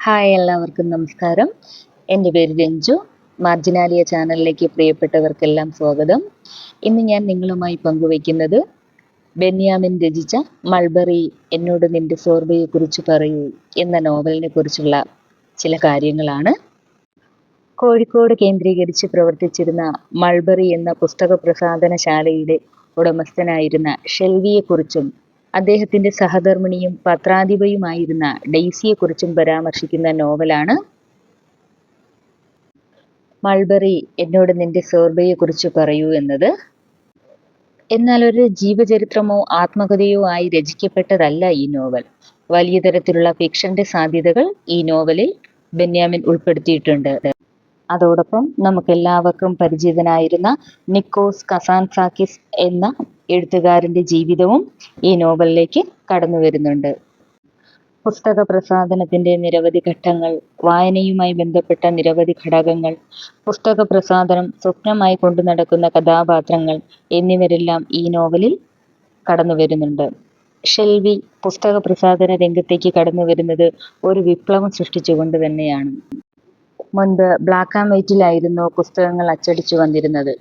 Hi, എല്ലാവർക്കും നമസ്കാരം. എൻ്റെ പേര് രഞ്ജു. മാർജിനാലിയ ചാനലിലേക്ക് പ്രിയപ്പെട്ടവർക്കെല്ലാം സ്വാഗതം. ഇന്ന് ഞാൻ നിങ്ങളുമായി പങ്കുവയ്ക്കുന്നത് ബെന്യാമിൻ രചിച്ച മൾബറി എന്നോട് നിന്റെ സോർബയെക്കുറിച്ച് പറയൂ എന്ന നോവലിനെ കുറിച്ചുള്ള ചില കാര്യങ്ങളാണ്. കോഴിക്കോട് കേന്ദ്രീകരിച്ച് പ്രവർത്തിച്ചിരുന്ന മൾബറി എന്ന പുസ്തക പ്രസാധനശാലയുടെ ഉടമസ്ഥനായിരുന്ന ഷെൽവിയെക്കുറിച്ചും അദ്ദേഹത്തിന്റെ സഹധർമ്മിണിയും പത്രാധിപയുമായിരുന്ന ഡെയ്സിയെക്കുറിച്ചും പരാമർശിക്കുന്ന നോവലാണ് മൾബറി എന്നോട് നിന്റെ സോർബയെക്കുറിച്ച് പറയൂ എന്നത്. എന്നാൽ ഒരു ജീവചരിത്രമോ ആത്മകഥയോ ആയി രചിക്കപ്പെട്ടതല്ല ഈ നോവൽ. വലിയ തരത്തിലുള്ള ഫിക്ഷന്റെ സാധ്യതകൾ ഈ നോവലിൽ ബെന്യാമിൻ ഉൾപ്പെടുത്തിയിട്ടുണ്ട്. അതോടൊപ്പം നമുക്കെല്ലാവർക്കും പരിചിതനായിരുന്ന നിക്കോസ് കസാൻസാക്കിസ് എന്ന എഴുത്തുകാരന്റെ ജീവിതവും ഈ നോവലിലേക്ക് കടന്നു വരുന്നുണ്ട്. പുസ്തക പ്രസാധനത്തിന്റെ നിരവധി ഘട്ടങ്ങൾ, വായനയുമായി ബന്ധപ്പെട്ട നിരവധി ഘടകങ്ങൾ, പുസ്തക പ്രസാധനം സ്വപ്നമായി കൊണ്ടു നടക്കുന്ന കഥാപാത്രങ്ങൾ എന്നിവരെല്ലാം ഈ നോവലിൽ കടന്നു വരുന്നുണ്ട്. ഷെൽവി പുസ്തക പ്രസാധന രംഗത്തേക്ക് കടന്നു വരുന്നത് ഒരു വിപ്ലവം സൃഷ്ടിച്ചുകൊണ്ട് തന്നെയാണ്. മുൻപ് ബ്ലാക്ക് ആൻഡ് വൈറ്റിലായിരുന്നു പുസ്തകങ്ങൾ അച്ചടിച്ചു വന്നിരുന്നത്.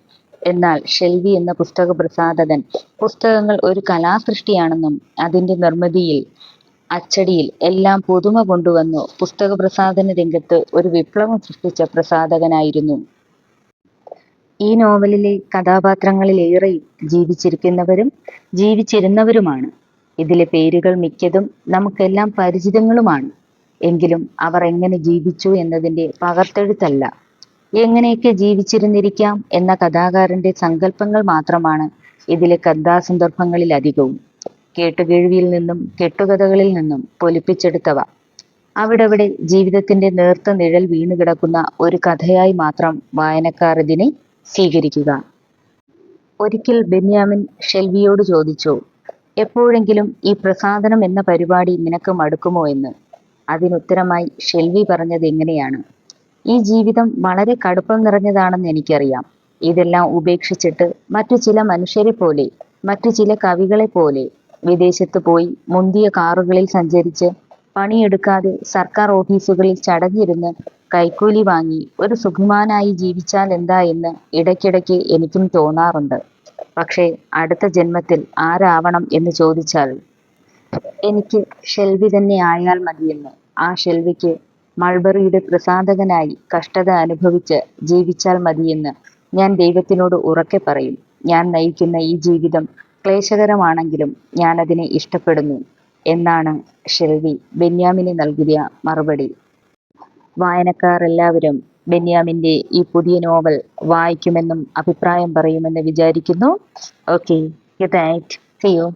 എന്നാൽ ഷെൽവി എന്ന പുസ്തക പ്രസാധകൻ പുസ്തകങ്ങൾ ഒരു കലാസൃഷ്ടിയാണെന്നും അതിന്റെ നിർമ്മിതിയിൽ, അച്ചടിയിൽ എല്ലാം പുതുമ കൊണ്ടുവന്നു പുസ്തക പ്രസാധന രംഗത്ത് ഒരു വിപ്ലവം സൃഷ്ടിച്ച പ്രസാധകനായിരുന്നു. ഈ നോവലിലെ കഥാപാത്രങ്ങളിലേറെയും ജീവിച്ചിരിക്കുന്നവരും ജീവിച്ചിരുന്നവരുമാണ്. ഇതിലെ പേരുകൾ മിക്കതും നമുക്കെല്ലാം പരിചിതങ്ങളുമാണ്. എങ്കിലും അവർ എങ്ങനെ ജീവിച്ചു എന്നതിന്റെ പകർത്തെഴുത്തല്ല. എങ്ങനെയൊക്കെ ജീവിച്ചിരുന്നിരിക്കാം എന്ന കഥാകാരന്റെ സങ്കല്പങ്ങൾ മാത്രമാണ് ഇതിലെ കഥാസന്ദർഭങ്ങളിൽ അധികവും. കേട്ടുകേഴ്വിയിൽ നിന്നും കെട്ടുകഥകളിൽ നിന്നും പൊലിപ്പിച്ചെടുത്തവ. അവിടവിടെ ജീവിതത്തിന്റെ നേർത്ത നിഴൽ വീണുകിടക്കുന്ന ഒരു കഥയായി മാത്രം വായനക്കാർ ഇതിനെ സ്വീകരിക്കുക. ഒരിക്കൽ ബെന്യാമിൻ ഷെൽവിയോട് ചോദിച്ചു, എപ്പോഴെങ്കിലും ഈ പ്രസാധനം എന്ന പരിപാടി നിനക്ക് മടുക്കുമോ എന്ന്. അതിനുത്തരമായി ഷെൽവി പറഞ്ഞത് എങ്ങനെയാണ്: ഈ ജീവിതം വളരെ കടുപ്പം നിറഞ്ഞതാണെന്ന് എനിക്കറിയാം. ഇതെല്ലാം ഉപേക്ഷിച്ചിട്ട് മറ്റു ചില മനുഷ്യരെ പോലെ, മറ്റു ചില കവികളെ പോലെ വിദേശത്ത് പോയി മുന്തിയ കാറുകളിൽ സഞ്ചരിച്ച് പണിയെടുക്കാതെ സർക്കാർ ഓഫീസുകളിൽ ചടഞ്ഞിരുന്ന് കൈക്കൂലി വാങ്ങി ഒരു സുഖമാനായി ജീവിച്ചാൽ എന്താ എന്ന് ഇടയ്ക്കിടയ്ക്ക് എനിക്കും തോന്നാറുണ്ട്. പക്ഷേ അടുത്ത ജന്മത്തിൽ ആരാവണം എന്ന് ചോദിച്ചാൽ എനിക്ക് ഷെൽവി തന്നെ ആയാൽ മതിയെന്ന്. ആ ഷെൽവിക്ക് മൾബറിയുടെ പ്രസാധകനായി കഷ്ടത അനുഭവിച്ച് ജീവിച്ചാൽ മതിയെന്ന് ഞാൻ ദൈവത്തിനോട് ഉറക്കെ പറയും. ഞാൻ നയിക്കുന്ന ഈ ജീവിതം ക്ലേശകരമാണെങ്കിലും ഞാൻ അതിനെ ഇഷ്ടപ്പെടുന്നു എന്നാണ് ഷെൽവി ബെന്യാമിന് നൽകിയ മറുപടി. വായനക്കാർ എല്ലാവരും ബെന്യാമിന്റെ ഈ പുതിയ നോവൽ വായിക്കുമെന്നും അഭിപ്രായം പറയുമെന്ന് വിചാരിക്കുന്നു. Okay, good night, see U.